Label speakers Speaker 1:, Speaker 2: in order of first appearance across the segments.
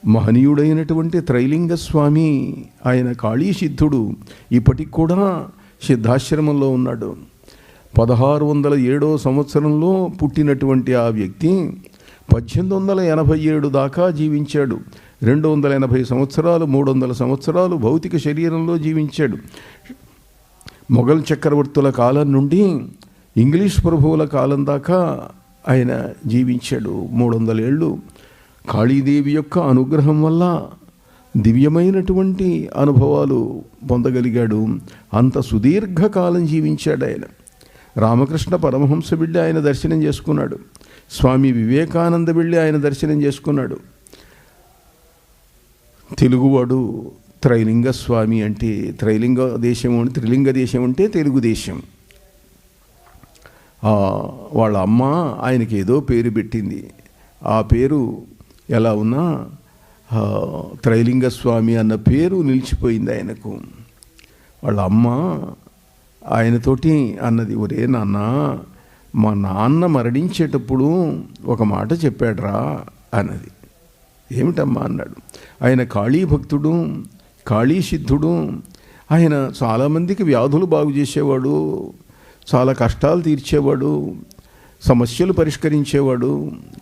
Speaker 1: మహనీయుడైనటువంటి త్రైలింగ స్వామి ఆయన కాళీసిద్ధుడు ఇప్పటికి కూడా సిద్ధాశ్రమంలో ఉన్నాడు. 1607 సంవత్సరంలో పుట్టినటువంటి ఆ వ్యక్తి 1887 దాకా జీవించాడు. 280 సంవత్సరాలు 300 సంవత్సరాలు భౌతిక శరీరంలో జీవించాడు. మొఘల్ చక్రవర్తుల కాలం నుండి ఇంగ్లీష్ ప్రభువుల కాలం దాకా ఆయన జీవించాడు. 300 ఏళ్ళు కాళీదేవి యొక్క అనుగ్రహం వల్ల దివ్యమైనటువంటి అనుభవాలు పొందగలిగాడు. అంత సుదీర్ఘకాలం జీవించాడు ఆయన. రామకృష్ణ పరమహంస వెళ్ళి ఆయన దర్శనం చేసుకున్నాడు. స్వామి వివేకానంద వెళ్ళి ఆయన దర్శనం చేసుకున్నాడు. తెలుగువాడు త్రైలింగ స్వామి అంటే త్రైలింగ దేశం, త్రిలింగ దేశం అంటే తెలుగుదేశం. వాళ్ళ అమ్మ ఆయనకి ఏదో పేరు పెట్టింది. ఆ పేరు ఎలా ఉన్నా త్రైలింగ స్వామి అన్న పేరు నిలిచిపోయింది ఆయనకు. వాళ్ళ అమ్మ ఆయనతోటి అన్నది, ఒరే నాన్న, మా నాన్న మరణించేటప్పుడు ఒక మాట చెప్పాడురా అన్నది. ఏమిటమ్మా అన్నాడు. ఆయన కాళీ భక్తుడు, కాళీ సిద్ధుడు. ఆయన చాలామందికి వ్యాధులు బాగు చేసేవాడు, చాలా కష్టాలు తీర్చేవాడు, సమస్యలు పరిష్కరించేవాడు.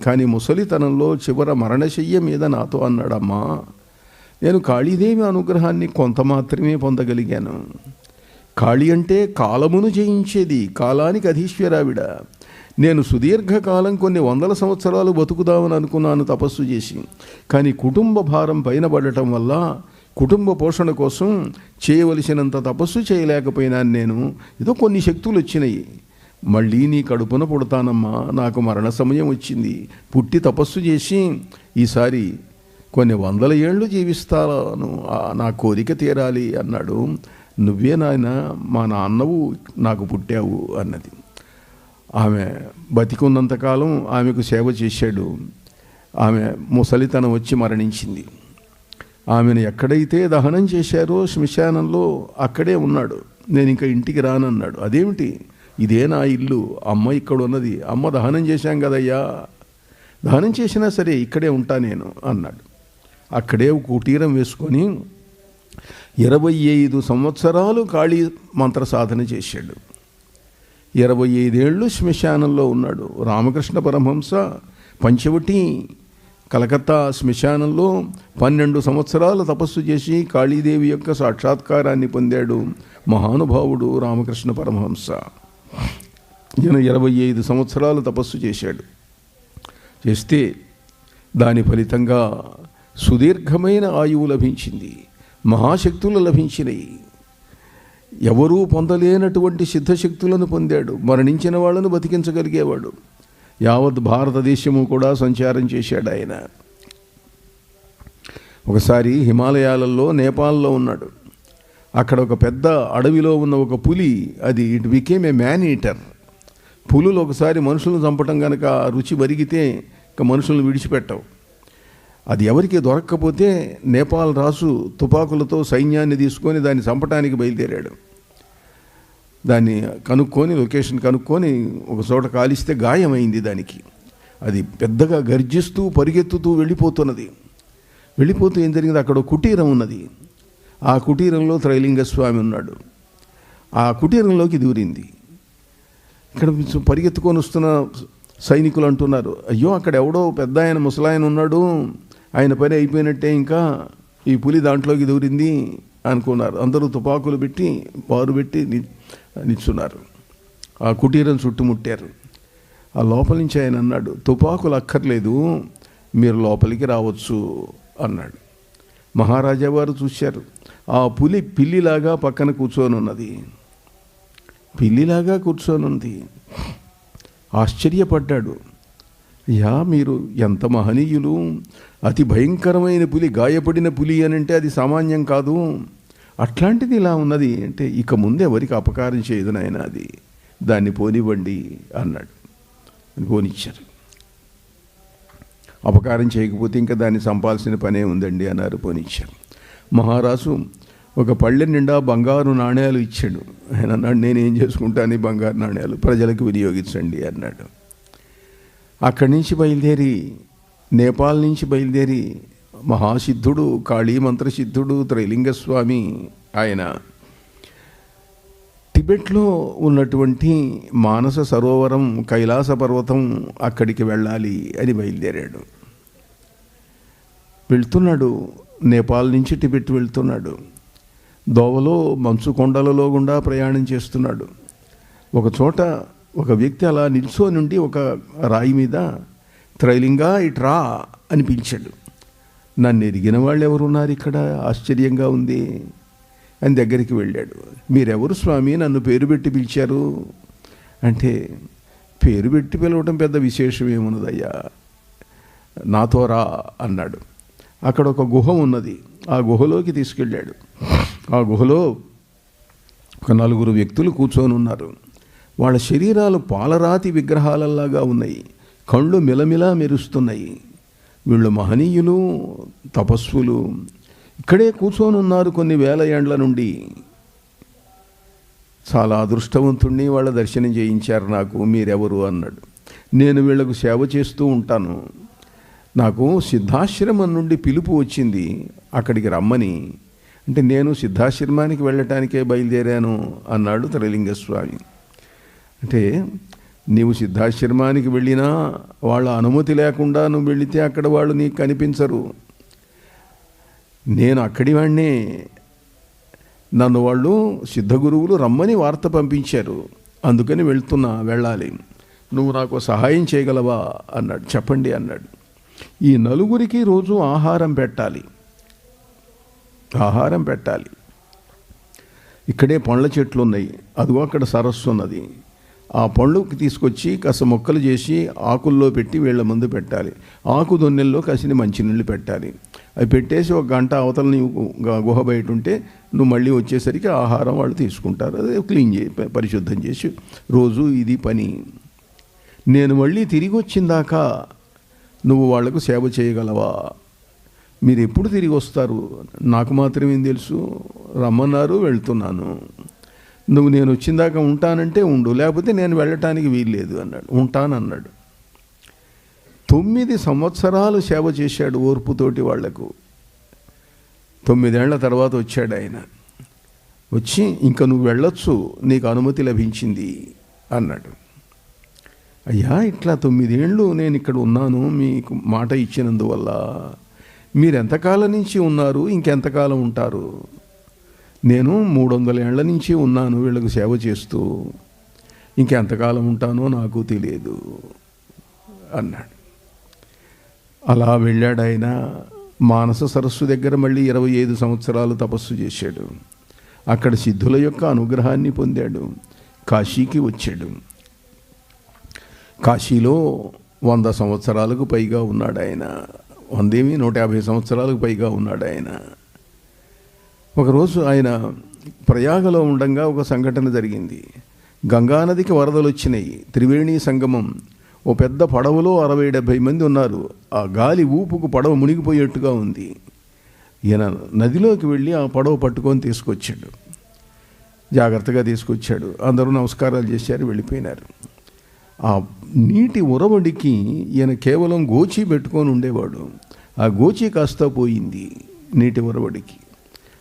Speaker 1: కానీ ముసలితనంలో చివర మరణశయ్య మీద నాతో అన్నాడమ్మా, నేను కాళీదేవి అనుగ్రహాన్ని కొంత మాత్రమే పొందగలిగాను. కాళీ అంటే కాలమును జయించేది, కాలానికి అధీశ్వరావిడ. నేను సుదీర్ఘకాలం కొన్ని 100 సంవత్సరాలు బతుకుదామని అనుకున్నాను తపస్సు చేసి. కానీ కుటుంబ భారం పైన పడటం వల్ల కుటుంబ పోషణ కోసం చేయవలసినంత తపస్సు చేయలేకపోయినాను. నేను ఏదో కొన్ని శక్తులు వచ్చినాయి. మళ్ళీ నీ కడుపున పుడతానమ్మా, నాకు మరణ సమయం వచ్చింది, పుట్టి తపస్సు చేసి ఈసారి కొన్ని 100 ఏళ్ళు జీవిస్తాను, నా కోరిక తీరాలి అన్నాడు. నువ్వే నాయన మా నాన్నవు, నాకు పుట్టావు అన్నది. ఆమె బతికున్నంతకాలం ఆమెకు సేవ చేశాడు. ఆమె ముసలితనం వచ్చి మరణించింది. ఆమెను ఎక్కడైతే దహనం చేశారో శ్మశానంలో అక్కడే ఉన్నాడు. నేను ఇంకా ఇంటికి రానన్నాడు. అదేమిటి, ఇదే నా ఇల్లు, అమ్మ ఇక్కడ ఉన్నది, అమ్మ దహనం చేశాం కదయ్యా, దహనం చేసినా సరే ఇక్కడే ఉంటా నేను అన్నాడు. అక్కడే కుటీరం వేసుకొని 25 సంవత్సరాలు కాళీ మంత్ర సాధన చేశాడు. 25 ఏళ్ళు శ్మశానంలో ఉన్నాడు. రామకృష్ణ పరమహంస పంచవటి కలకత్తా శ్మశానంలో 12 సంవత్సరాలు తపస్సు చేసి కాళీదేవి యొక్క సాక్షాత్కారాన్ని పొందాడు మహానుభావుడు రామకృష్ణ పరమహంస. ఈయన 25 సంవత్సరాలు తపస్సు చేశాడు. చేస్తే దాని ఫలితంగా సుదీర్ఘమైన ఆయువు లభించింది, మహాశక్తులు లభించినాయి. ఎవరూ పొందలేనటువంటి సిద్ధశక్తులను పొందాడు. మరణించిన వాళ్ళను బతికించగలిగేవాడు. యావత్ భారతదేశము కూడా సంచారం చేశాడు ఆయన. ఒకసారి హిమాలయాలలో నేపాల్లో ఉన్నాడు. అక్కడ ఒక పెద్ద అడవిలో ఉన్న ఒక పులి, అది it became a man eater. పులులు ఒకసారి మనుషులను చంపటం కనుక రుచి వరిగితే ఇక మనుషులను విడిచిపెట్టవు. అది ఎవరికి దొరక్కపోతే నేపాల్ రాజు తుపాకులతో సైన్యాన్ని తీసుకొని దాన్ని చంపటానికి బయలుదేరాడు. దాన్ని కనుక్కొని, లొకేషన్ కనుక్కొని ఒక చోట కాలిస్తే గాయమైంది దానికి. అది పెద్దగా గర్జిస్తూ పరిగెత్తుతూ వెళ్ళిపోతున్నది. వెళ్ళిపోతూ ఏం జరిగింది, అక్కడ కుటీరం ఉన్నది. ఆ కుటీరంలో త్రైలింగ స్వామి ఉన్నాడు. ఆ కుటీరంలోకి దూరింది. ఇక్కడ పరిగెత్తుకొని వస్తున్న సైనికులు అంటున్నారు, అయ్యో అక్కడ ఎవడో పెద్ద ఆయన ముసలాయన ఉన్నాడు, ఆయన పని అయిపోయినట్టే, ఇంకా ఈ పులి దాంట్లోకి దూరింది అనుకున్నారు. అందరూ తుపాకులు పెట్టి బారు పెట్టి నిల్చున్నారు. ఆ కుటీరం చుట్టుముట్టారు. ఆ లోపల నుంచి ఆయన అన్నాడు, తుపాకులు అక్కర్లేదు, మీరు లోపలికి రావచ్చు అన్నాడు. మహారాజా వారు చూశారు. ఆ పులి పిల్లిలాగా పక్కన కూర్చొని ఉన్నది. పిల్లిలాగా కూర్చొని ఉంది. ఆశ్చర్యపడ్డాడు. యా, మీరు ఎంత మహనీయులు! అతి భయంకరమైన పులి, గాయపడిన పులి అని అంటే అది సామాన్యం కాదు. అట్లాంటిది ఇలా ఉన్నది అంటే ఇక ముందు ఎవరికి అపకారం చేయదు నాయన, అది దాన్ని పోనివ్వండి అన్నాడు. పోనిచ్చారు. అపకారం చేయకపోతే ఇంకా దాన్ని చంపాల్సిన పనే ఉందండి అన్నారు. పోనిచ్చారు. మహారాజు ఒక పళ్ళె నిండా బంగారు నాణ్యాలు ఇచ్చాడు. ఆయన అన్నాడు, నేనేం చేసుకుంటాను ఈ బంగారు నాణ్యాలు, ప్రజలకు వినియోగించండి అన్నాడు. అక్కడి నుంచి బయలుదేరి, నేపాల్ నుంచి బయలుదేరి మహాసిద్ధుడు, కాళీ మంత్రసిద్ధుడు త్రైలింగస్వామి ఆయన టిబెట్లో ఉన్నటువంటి మానస సరోవరం, కైలాస పర్వతం అక్కడికి వెళ్ళాలి అని బయలుదేరాడు. వెళ్తున్నాడు, నేపాల్ నుంచి టిబెట్ వెళ్తున్నాడు. దోవలో మంచు కొండలలో గుండా ప్రయాణం చేస్తున్నాడు. ఒక చోట ఒక వ్యక్తి అలా నిల్చొని ఉండి ఒక రాయి మీద త్రైలింగా ఇట్రా అని పిలిచాడు. నన్ను ఎరిగిన వాళ్ళు ఎవరున్నారు ఇక్కడ, ఆశ్చర్యంగా ఉంది అని దగ్గరికి వెళ్ళాడు. మీరెవరు స్వామి, నన్ను పేరు పెట్టి పిలిచారు అంటే, పేరు పెట్టి పిలవటం పెద్ద విశేషం ఏమున్నదయ్యా, నాతో రా అన్నాడు. అక్కడ ఒక గుహ ఉన్నది, ఆ గుహలోకి తీసుకెళ్ళాడు. ఆ గుహలో ఒక 4 వ్యక్తులు కూర్చొని ఉన్నారు. వాళ్ళ శరీరాలు పాలరాతి విగ్రహాలలాగా ఉన్నాయి, కళ్ళు మిలమిలా మెరుస్తున్నాయి. వీళ్ళు మహనీయులు, తపస్సులు. ఇక్కడే కూర్చొని ఉన్నారు కొన్ని వేల ఏండ్ల నుండి. చాలా అదృష్టవంతుణ్ణి, వాళ్ళ దర్శనం చేయించారు నాకు. మీరెవరు అన్నాడు. నేను వీళ్లకు సేవ చేస్తూ ఉంటాను, నాకు సిద్ధాశ్రమం నుండి పిలుపు వచ్చింది అక్కడికి రమ్మని. అంటే నేను సిద్ధాశ్రమానికి వెళ్ళటానికే బయలుదేరాను అన్నాడు త్రైలింగస్వామి. అంటే నీవు సిద్ధాశ్రమానికి వెళ్ళినా వాళ్ళ అనుమతి లేకుండా నువ్వు వెళితే అక్కడ వాళ్ళు నీకు కనిపించరు. నేను అక్కడి వాడినే, నన్ను వాళ్ళు సిద్ధగురువులు రమ్మని వార్త పంపించారు, అందుకని వెళ్ళాలి. నువ్వు నాకు సహాయం చేయగలవా అన్నాడు. చెప్పండి అన్నాడు. ఈ 4 రోజు ఆహారం పెట్టాలి. ఇక్కడే పండ్ల చెట్లు ఉన్నాయి, అదిగో అక్కడ సరస్సు ఉన్నది. ఆ పండ్లుకి తీసుకొచ్చి కాస్త మొక్కలు చేసి ఆకుల్లో పెట్టి వీళ్ళ ముందు పెట్టాలి. ఆకు దొన్నెల్లో కాసిన మంచినీళ్ళు పెట్టాలి. అవి పెట్టేసి 1 గంట అవతల నీవు గుహ బయట ఉంటే నువ్వు మళ్ళీ వచ్చేసరికి ఆహారం వాళ్ళు తీసుకుంటారు. అదే క్లీన్ పరిశుద్ధం చేసి రోజు ఇది పని. నేను మళ్ళీ తిరిగి వచ్చిందాకా నువ్వు వాళ్లకు సేవ చేయగలవా? మీరు ఎప్పుడు తిరిగి వస్తారు? నాకు మాత్రమేం తెలుసు, రమ్మన్నారు, వెళ్తున్నాను. నువ్వు నేను వచ్చిందాకా ఉంటానంటే ఉండు, లేకపోతే నేను వెళ్ళటానికి వీల్లేదు అన్నాడు. ఉంటానన్నాడు. 9 సంవత్సరాలు సేవ చేశాడు ఓర్పుతోటి వాళ్లకు. 9 ఏళ్ల తర్వాత వచ్చాడు ఆయన. వచ్చి ఇంకా నువ్వు వెళ్ళొచ్చు, నీకు అనుమతి లభించింది అన్నాడు. అయ్యా, ఇట్లా 9 ఏళ్ళు నేను ఇక్కడ ఉన్నాను, మీకు మాట ఇచ్చినందువల్ల. మీరు ఎంతకాలం నుంచి ఉన్నారు, ఇంకెంతకాలం ఉంటారు? నేను 300 ఏళ్ల నుంచి ఉన్నాను వీళ్ళకు సేవ చేస్తూ, ఇంకెంతకాలం ఉంటానో నాకు తెలియదు అన్నాడు. అలా వెళ్ళాడు ఆయన. మానస సరస్సు దగ్గర మళ్ళీ 25 సంవత్సరాలు తపస్సు చేశాడు. అక్కడ సిద్ధుల యొక్క అనుగ్రహాన్ని పొందాడు. కాశీకి వచ్చాడు. కాశీలో 100 సంవత్సరాలకు పైగా ఉన్నాడు ఆయన. 150 సంవత్సరాలకు పైగా ఉన్నాడు ఆయన. ఒకరోజు ఆయన ప్రయాగలో ఉండగా ఒక సంఘటన జరిగింది. గంగానదికి వరదలు వచ్చినాయి. త్రివేణి సంగమం. ఓ పెద్ద పడవలో 60-70 మంది ఉన్నారు. ఆ గాలి ఊపుకు పడవ మునిగిపోయేట్టుగా ఉంది. ఈయన నదిలోకి వెళ్ళి ఆ పడవ పట్టుకొని తీసుకొచ్చాడు. జాగ్రత్తగా తీసుకొచ్చాడు. అందరూ నమస్కారాలు చేశారు, వెళ్ళిపోయినారు. ఆ నీటి ఉరవడికి ఈయన కేవలం గోచి పెట్టుకొని ఉండేవాడు. ఆ గోచి కాస్త పోయింది నీటి ఉరవడికి.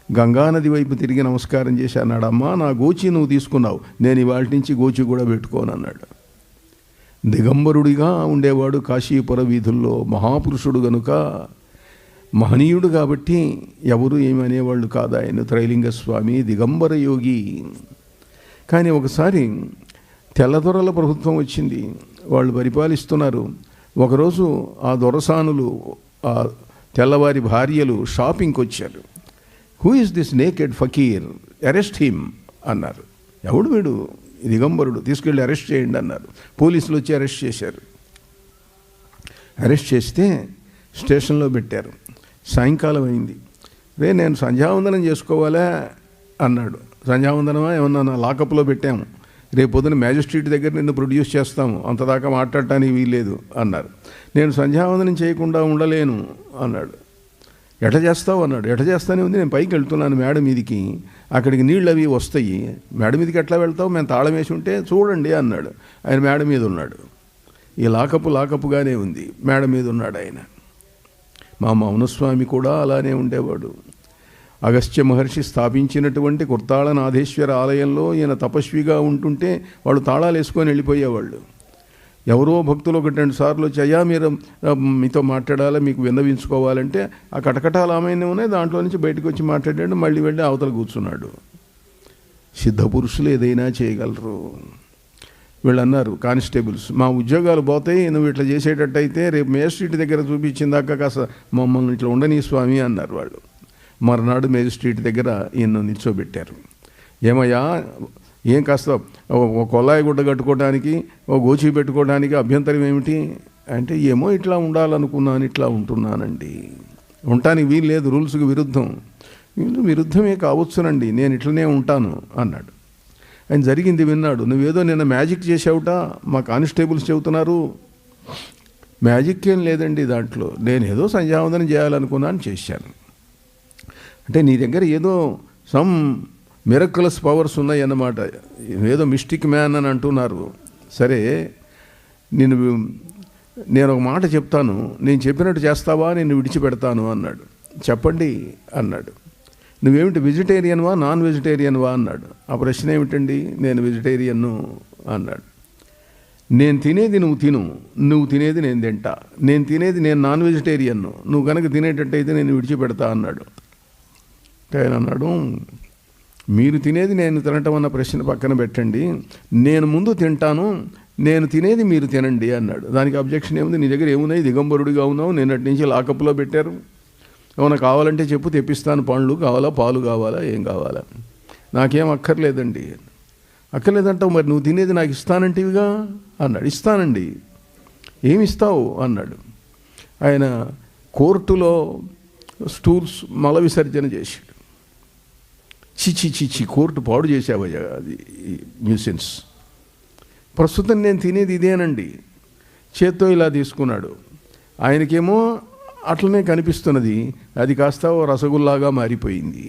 Speaker 1: గంగానది వైపు తిరిగి నమస్కారం చేసి అన్నాడు, అమ్మా, నా గోచి నువ్వు తీసుకున్నావు, నేను ఇవాళ నుంచి గోచి కూడా పెట్టుకోను అన్నాడు. దిగంబరుడిగా ఉండేవాడు కాశీపుర వీధుల్లో. మహాపురుషుడు గనుక, మహనీయుడు కాబట్టి ఎవరు ఏమనేవాళ్ళు కాదు. ఆయన త్రైలింగస్వామి దిగంబర యోగి. కానీ ఒకసారి తెల్లదొరల ప్రభుత్వం వచ్చింది, వాళ్ళు పరిపాలిస్తున్నారు. ఒకరోజు ఆ దొరసానులు, ఆ తెల్లవారి భార్యలు షాపింగ్కి వచ్చారు. Who is this naked fakir, arrest him అన్నారు. ఎవడు వీడు, దిగంబరుడు, తీసుకెళ్ళి అరెస్ట్ చేయండి అన్నారు. పోలీసులు వచ్చి అరెస్ట్ చేశారు. అరెస్ట్ చేస్తే స్టేషన్లో పెట్టారు. సాయంకాలం అయింది. నేను సంధ్యావందనం చేసుకోవాలా అన్నాడు. సంధ్యావందనమా ఏమన్నా, లాకప్లో పెట్టాము, రేపు పొద్దున మ్యాజిస్ట్రేట్ దగ్గర నిన్ను ప్రొడ్యూస్ చేస్తాము, అంతదాకా మాట్లాడటానికి వీల్లేదు అన్నారు. నేను సంధ్యావందనం చేయకుండా ఉండలేను అన్నాడు. ఎట చేస్తావు అన్నాడు. ఎట చేస్తానే ఉంది, నేను పైకి వెళ్తున్నాను మేడ మీదికి, అక్కడికి నీళ్ళు అవి వస్తాయి, మేడ మీదకి ఎట్లా వెళ్తావు, మేము తాళం వేసి ఉంటే చూడండి అన్నాడు. ఆయన మేడ మీద ఉన్నాడు. ఈ లాకపుగానే ఉంది. మేడ మీద ఉన్నాడు ఆయన. మా మౌనస్వామి కూడా అలానే ఉండేవాడు. అగస్త్య మహర్షి స్థాపించినటువంటి కుర్తాళనాథేశ్వర ఆలయంలో ఈయన తపస్విగా ఉంటుంటే వాళ్ళు తాళాలు వేసుకొని వెళ్ళిపోయేవాళ్ళు. ఎవరో భక్తులు 1-2 సార్లు వచ్చి, అయ్యా మీరు మీతో మాట్లాడాలా, మీకు విన్నవించుకోవాలంటే ఆ కటకటాలు ఆమెనే ఉన్నాయి, దాంట్లో నుంచి బయటకు వచ్చి మాట్లాడాడు, మళ్ళీ వెళ్ళి అవతల కూర్చున్నాడు. సిద్ధ పురుషులు ఏదైనా చేయగలరు. వీళ్ళు అన్నారు కానిస్టేబుల్స్, మా ఉద్యోగాలు పోతాయి, నువ్వు ఇట్లా చేసేటట్టయితే రేపు మేజిస్ట్రేట్ దగ్గర చూపించిందాక కాస్త మమ్మల్ని ఇట్లా ఉండని స్వామి అన్నారు వాళ్ళు. మర్నాడు మేజిస్ట్రేట్ దగ్గర ఈయన నిల్చోబెట్టారు. ఏమయ్యా, ఏం కాస్త ఒక కొల్లాయి గుడ్డ కట్టుకోవడానికి, ఒక గోచి పెట్టుకోవడానికి అభ్యంతరం ఏమిటి అంటే, ఏమో ఇట్లా ఉండాలనుకున్నాను, ఇట్లా ఉంటున్నానండి, ఉండటానికి వీలు లేదు, రూల్స్కి విరుద్ధం. విరుద్ధమే కావచ్చునండి, నేను ఇట్లనే ఉంటాను అన్నాడు. ఆయన జరిగింది విన్నాడు. నువ్వేదో నిన్న మ్యాజిక్ చేసావుట, మా కానిస్టేబుల్స్ చెబుతున్నారు. మ్యాజిక్ ఏం లేదండి దాంట్లో, నేను ఏదో సంధ్యావందనం చేయాలనుకున్నాను, చేశాను. అంటే నీ దగ్గర ఏదో సమ్ మిరకులస్ పవర్స్ ఉన్నాయి అన్నమాట, ఏదో మిస్టిక్ మ్యాన్ అని అంటున్నారు. సరే, నేను ఒక మాట చెప్తాను, నేను చెప్పినట్టు చేస్తావా, నేను విడిచిపెడతాను అన్నాడు. చెప్పండి అన్నాడు. నువ్వేమిటి వెజిటేరియన్వా నాన్ వెజిటేరియన్వా అన్నాడు. ఆ ప్రశ్న ఏమిటండి, నేను వెజిటేరియన్ను అన్నాడు. నేను తినేది నువ్వు తిను, నువ్వు తినేది నేను తింటా. నేను తినేది నేను నాన్ వెజిటేరియన్ను, నువ్వు కనుక తినేటట్టయితే నేను విడిచిపెడతా అన్నాడు. ఆయన అన్నాడు, మీరు తినేది నేను తినటం అన్న ప్రశ్న పక్కన పెట్టండి, నేను ముందు తింటాను, నేను తినేది మీరు తినండి అన్నాడు. దానికి అబ్జెక్షన్ ఏముంది, నీ దగ్గర ఏమున్నాయి, దిగంబరుడిగా ఉన్నావు, నిన్నటి నుంచి లాకప్లో పెట్టారు, ఏమైనా కావాలంటే చెప్పు తెప్పిస్తాను, పండ్లు కావాలా, పాలు కావాలా, ఏం కావాలా, నాకేం అక్కర్లేదండి. అక్కర్లేదంటావు, మరి నువ్వు తినేది నాకు ఇస్తానంటివిగా అన్నాడు. ఇస్తానండి. ఏమి ఇస్తావు అన్నాడు. ఆయన కోర్టులో స్టూల్స్ మల విసర్జన చేశాడు. చిచి కోర్టు పాడు చేసావయ్యా, అది న్యూసెన్స్. ప్రస్తుతం నేను తినేది ఇదేనండి. చేత్తో ఇలా తీసుకున్నాడు. ఆయనకేమో అట్లనే కనిపిస్తున్నది, అది కాస్త రసగుల్లాగా మారిపోయింది.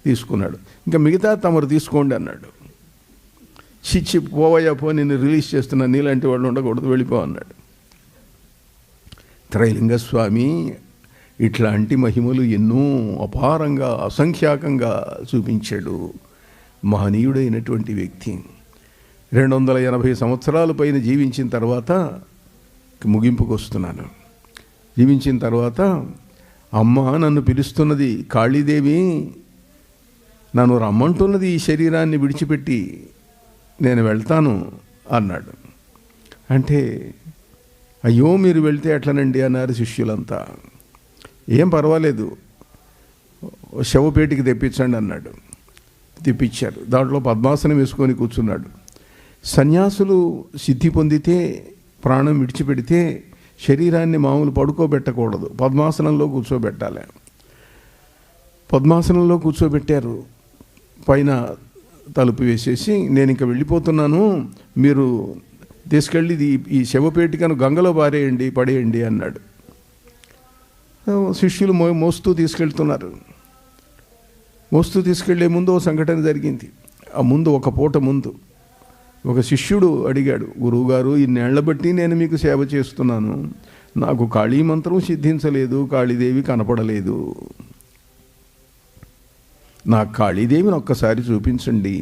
Speaker 1: తీసుకున్నాడు. ఇంకా మిగతా తమరు తీసుకోండి అన్నాడు. చిచ్చి పోవయ్యా పో, నిన్ను రిలీజ్ చేస్తున్నా, నీలాంటి వాళ్ళు ఉండకూడదు, వెళ్ళిపో అన్నాడు. త్రైలింగస్వామి ఇట్లాంటి మహిమలు ఎన్నో అపారంగా అసంఖ్యాకంగా చూపించాడు. మహనీయుడైనటువంటి వ్యక్తి. 280 సంవత్సరాల పైన జీవించిన తర్వాత ముగింపుకు వస్తున్నాను. జీవించిన తర్వాత అమ్మ నన్ను పిలుస్తున్నది, కాళీదేవి నన్ను రమ్మంటున్నది, ఈ శరీరాన్ని విడిచిపెట్టి నేను వెళ్తాను అన్నాడు. అంటే అయ్యో మీరు వెళ్తే ఎట్లనండి అన్నారు శిష్యులంతా. ఏం పర్వాలేదు, శవపేటికి తెప్పించండి అన్నాడు. తెప్పించారు. దాంట్లో పద్మాసనం వేసుకొని కూర్చున్నాడు. సన్యాసులు సిద్ధి పొందితే, ప్రాణం విడిచిపెడితే శరీరాన్ని మామూలు పడుకోబెట్టకూడదు, పద్మాసనంలో కూర్చోబెట్టాలి. పద్మాసనంలో కూర్చోబెట్టారు. పైన తలుపు వేసేసి, నేను ఇంకా వెళ్ళిపోతున్నాను, మీరు తీసుకెళ్ళి ఈ శవపేటికను గంగలో పడేయండి అన్నాడు. శిష్యులు మోస్తూ తీసుకెళ్తున్నారు. మోస్తూ తీసుకెళ్లే ముందు ఓ సంఘటన జరిగింది. ఆ ముందు ఒక పూట ముందు ఒక శిష్యుడు అడిగాడు, గురువుగారు ఇన్నేళ్ల బట్టి నేను మీకు సేవ చేస్తున్నాను, నాకు కాళీ మంత్రం సిద్ధించలేదు, కాళీదేవి కనపడలేదు, నాకు కాళీదేవిని ఒక్కసారి చూపించండి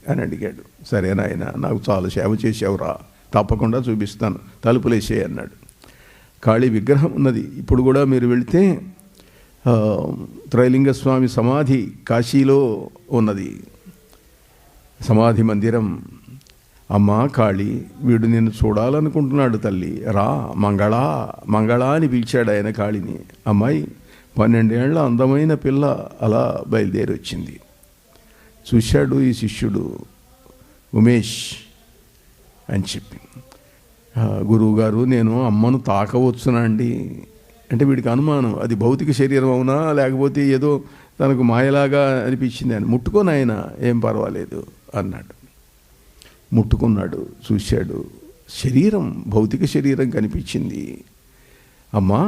Speaker 1: అని అడిగాడు. సరే నాయన, నాకు చాలా సేవ చేసావురా, తప్పకుండా చూపిస్తాను, తలుపులేసే అన్నాడు. కాళీ విగ్రహం ఉన్నది. ఇప్పుడు కూడా మీరు వెళితే త్రైలింగస్వామి సమాధి కాశీలో ఉన్నది, సమాధి మందిరం. అమ్మా కాళీ, వీడు నిన్ను చూడాలనుకుంటున్నాడు తల్లి, రా, మంగళా అని పిలిచాడు ఆయన కాళీని. అమ్మాయి 12 ఏళ్ల అందమైన పిల్ల అలా బయలుదేరి వచ్చింది. చూశాడు ఈ శిష్యుడు, ఉమేష్ అని చెప్పి, గురువుగారు నేను అమ్మను తాకవచ్చునా అండి అంటే, వీడికి అనుమానం అది భౌతిక శరీరం అవునా లేకపోతే ఏదో తనకు మాయలాగా అనిపించింది అని. ముట్టుకొని ఆయన ఏం పర్వాలేదు అన్నాడు. ముట్టుకున్నాడు, చూశాడు, శరీరం భౌతిక శరీరం కనిపించింది. అమ్మా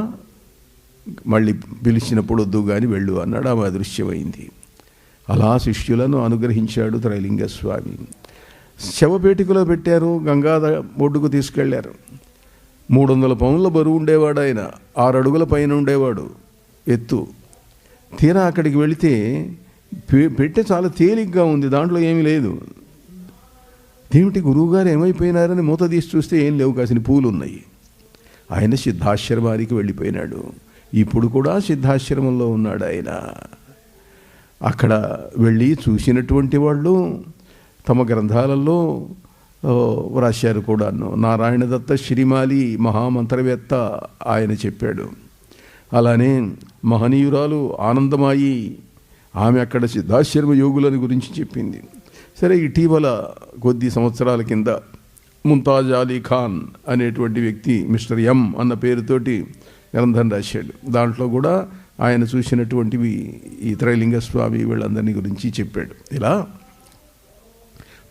Speaker 1: మళ్ళీ పిలిచినప్పుడు వద్దు కానీ వెళ్ళు అన్నాడు. ఆమె అదృశ్యమైంది. అలా శిష్యులను అనుగ్రహించాడు త్రైలింగస్వామి. శవపేటికలో పెట్టారు, గంగా ఒడ్డుకు తీసుకెళ్లారు. 300 పౌండ్ల బరువు ఉండేవాడు ఆయన, 6 అడుగుల పైన ఉండేవాడు ఎత్తు. తీరా అక్కడికి వెళితే పెట్టె చాలా తేలిగ్గా ఉంది, దాంట్లో ఏమీ లేదు. దేవుటి గురువుగారు ఏమైపోయినారని మూత తీసి చూస్తే ఏం లేవు, కాసిన పూలు ఉన్నాయి. ఆయన సిద్ధాశ్రమానికి వెళ్ళిపోయినాడు. ఇప్పుడు కూడా సిద్ధాశ్రమంలో ఉన్నాడు ఆయన. అక్కడ వెళ్ళి చూసినటువంటి వాళ్ళు తమ గ్రంథాలలో వ్రాశారు కూడాను. నారాయణదత్త శ్రీమాలి మహామంత్రవేత్త ఆయన చెప్పాడు. అలానే మహనీయురాలు ఆనందమాయి, ఆమె అక్కడ సిద్ధాశ్రమ యోగులని గురించి చెప్పింది. సరే, ఇటీవల కొద్ది సంవత్సరాల కింద ముంతాజ్ అలీ ఖాన్ అనేటువంటి వ్యక్తి మిస్టర్ ఎం అన్న పేరుతోటి గ్రంథం రాశాడు. దాంట్లో కూడా ఆయన చూసినటువంటివి ఈ త్రైలింగ స్వామి వీళ్ళందరినీ గురించి చెప్పాడు. ఇలా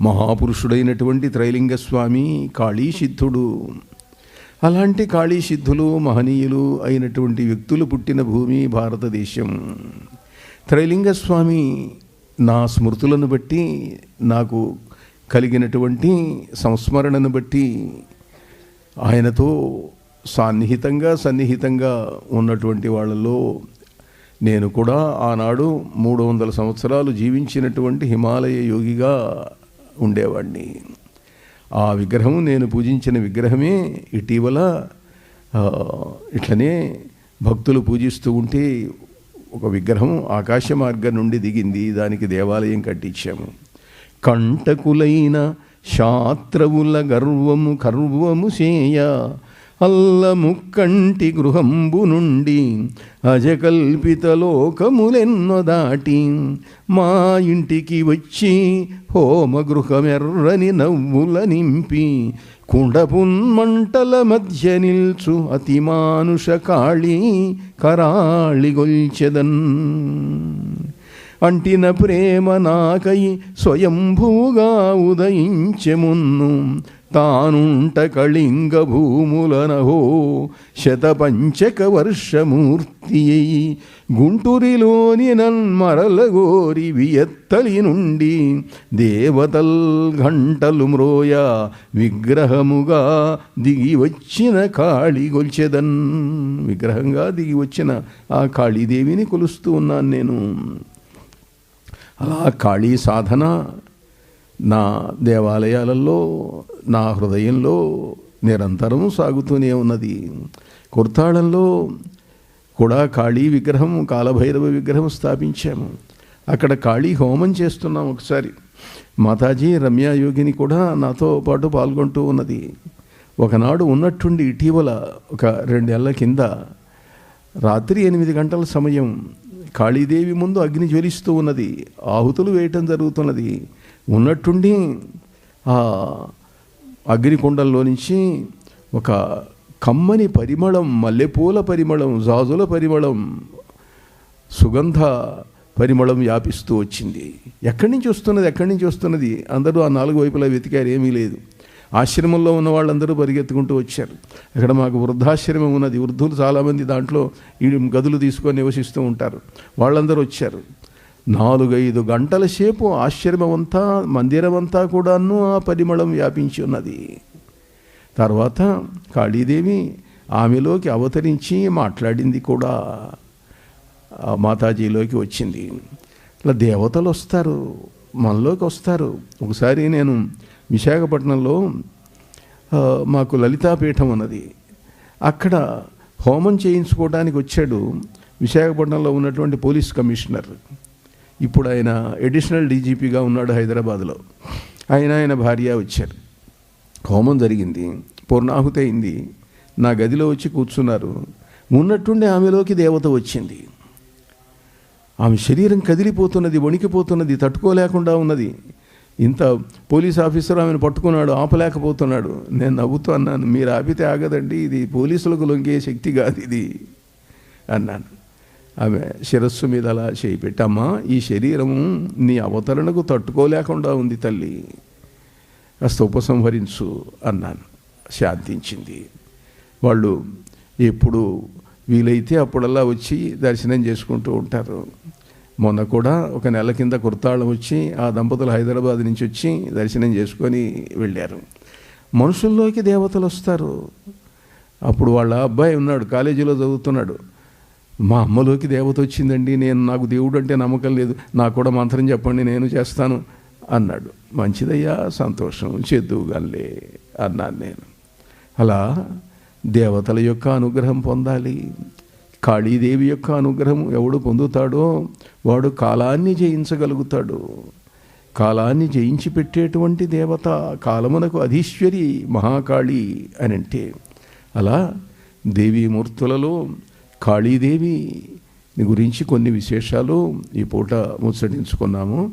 Speaker 1: మహాపురుషుడైనటువంటి త్రైలింగ స్వామి కాళీ సిద్ధుడు. అలాంటి కాళీ సిద్ధులు మహనీయులు అయినటువంటి వ్యక్తులు పుట్టిన భూమి భారతదేశం. త్రైలింగ స్వామి నా స్మృతులను బట్టి, నాకు కలిగినటువంటి సంస్మరణను బట్టి ఆయనతో సన్నిహితంగా ఉన్నటువంటి వాళ్ళలో నేను కూడా ఆనాడు 300 సంవత్సరాలు జీవించినటువంటి హిమాలయ యోగిగా ఉండేవాడిని. ఆ విగ్రహం, నేను పూజించిన విగ్రహమే ఇటీవల ఇట్లనే భక్తులు పూజిస్తూ ఉంటే ఒక విగ్రహం ఆకాశ మార్గం నుండి దిగింది. దానికి దేవాలయం కట్టించాము. కంటకులైన శాత్రవుల కర్వము చేయ అల్లముక్కంటి గృహంబు నుండి అజకల్పిత లోకములెన్నో దాటి మా ఇంటికి వచ్చి హోమగృహమెర్రని నవ్వుల నింపి కుండపున్మంటల మధ్య నిల్చు అతి మానుష కాళీ కరాళిగొల్చెదన్. అంటిన ప్రేమ నాకై స్వయంభూగా ఉదయించెమున్ను తానుంట కళింగ భూములనహో శతపంచక వర్షమూర్తి అయి గుంటూరిలోని నన్మరలగోరి వియత్తలి నుండి దేవతల్ ఘంటలు మ్రోయ విగ్రహముగా దిగి వచ్చిన కాళీ గొల్చెదన్. విగ్రహంగా దిగి వచ్చిన ఆ కాళీదేవిని కొలుస్తూ ఉన్నాను నేను. అలా కాళీ సాధన నా దేవాలయాలలో, నా హృదయంలో నిరంతరం సాగుతూనే ఉన్నది. కుర్తాళంలో కూడా కాళీ విగ్రహం, కాలభైరవ విగ్రహం స్థాపించాము. అక్కడ కాళీ హోమం చేస్తున్నాం. ఒకసారి మాతాజీ రమ్యాయోగిని కూడా నాతో పాటు పాల్గొంటూ ఉన్నది. ఒకనాడు ఉన్నట్టుండి ఇటీవల ఒక 2 ఏళ్ల కింద రాత్రి 8 గంటల సమయం కాళీదేవి ముందు అగ్ని జ్వలిస్తూ ఉన్నది, ఆహుతులు వేయటం జరుగుతున్నది. ఉన్నట్టుండి ఆ అగ్నికుండంలో నుంచి ఒక కమ్మని పరిమళం, మల్లెపూల పరిమళం, జాజుల పరిమళం, సుగంధ పరిమళం వ్యాపిస్తూ వచ్చింది. ఎక్కడి నుంచి వస్తున్నది? అందరూ ఆ 4 వైపులా వెతికారు, ఏమీ లేదు. ఆశ్రమంలో ఉన్న వాళ్ళందరూ పరిగెత్తుకుంటూ వచ్చారు. అక్కడ మాకు వృద్ధాశ్రమం ఉన్నది, వృద్ధులు చాలామంది దాంట్లో ఈ గదులు తీసుకొని నివసిస్తూ ఉంటారు. వాళ్ళందరూ వచ్చారు. 4-5 గంటల సేపు ఆశ్రమం అంతా, మందిరం అంతా కూడాను ఆ పరిమళం వ్యాపించి ఉన్నది. తర్వాత కాళీదేవి ఆమెలోకి అవతరించి మాట్లాడింది కూడా, మాతాజీలోకి వచ్చింది. ఇలా దేవతలు వస్తారు, మనలోకి వస్తారు. ఒకసారి నేను విశాఖపట్నంలో మాకు లలితాపీఠం ఉన్నది, అక్కడ హోమం చేయించుకోవడానికి వచ్చాడు విశాఖపట్నంలో ఉన్నటువంటి పోలీస్ కమిషనర్. ఇప్పుడు ఆయన అడిషనల్ డీజీపీగా ఉన్నాడు హైదరాబాద్లో. ఆయన భార్య వచ్చారు. హోమం జరిగింది, పూర్ణాహుతి అయింది. నా గదిలో వచ్చి కూర్చున్నారు. ఉన్నట్టుండి ఆమెలోకి దేవత వచ్చింది. ఆమె శరీరం కదిలిపోతున్నది, వణికిపోతున్నది, తట్టుకోలేకుండా ఉన్నది. ఇంత పోలీస్ ఆఫీసర్ ఆమెను పట్టుకున్నాడు, ఆపలేకపోతున్నాడు. నేను నవ్వుతూ అన్నాను, మీరు ఆపితే ఆగదండి, ఇది పోలీసులకు లొంగే శక్తి కాదు ఇది అన్నాను. ఆమె శిరస్సు మీద అలా చేయి పెట్టమ్మా, ఈ శరీరము నీ అవతరణకు తట్టుకోలేకుండా ఉంది తల్లి, కాస్త ఉపసంహరించు అన్నాను. శాంతించింది. వాళ్ళు ఎప్పుడు వీలైతే అప్పుడల్లా వచ్చి దర్శనం చేసుకుంటూ ఉంటారు. మొన్న కూడా ఒక 1 నెల కింద కుర్తాళం వచ్చి ఆ దంపతులు హైదరాబాద్ నుంచి వచ్చి దర్శనం చేసుకొని వెళ్ళారు. మనుషుల్లోకి దేవతలు వస్తారు. అప్పుడు వాళ్ళ అబ్బాయి ఉన్నాడు, కాలేజీలో చదువుతున్నాడు. మా అమ్మలోకి దేవత వచ్చిందండి, నాకు దేవుడు అంటే నమ్మకం లేదు, నాకు కూడా మంత్రం చెప్పండి, నేను చేస్తాను అన్నాడు. మంచిదయ్యా, సంతోషం, చేద్దువుగాలే అన్నాను నేను. అలా దేవతల యొక్క అనుగ్రహం పొందాలి. కాళీదేవి యొక్క అనుగ్రహం ఎవడు పొందుతాడో వాడు కాలాన్ని జయించగలుగుతాడు. కాలాన్ని జయించి పెట్టేటువంటి దేవత, కాలమునకు అధీశ్వరి మహాకాళి అని అంటే. అలా దేవీమూర్తులలో కాళీదేవి గురించి కొన్ని విశేషాలు ఈ పూట ముచ్చటించుకున్నాము.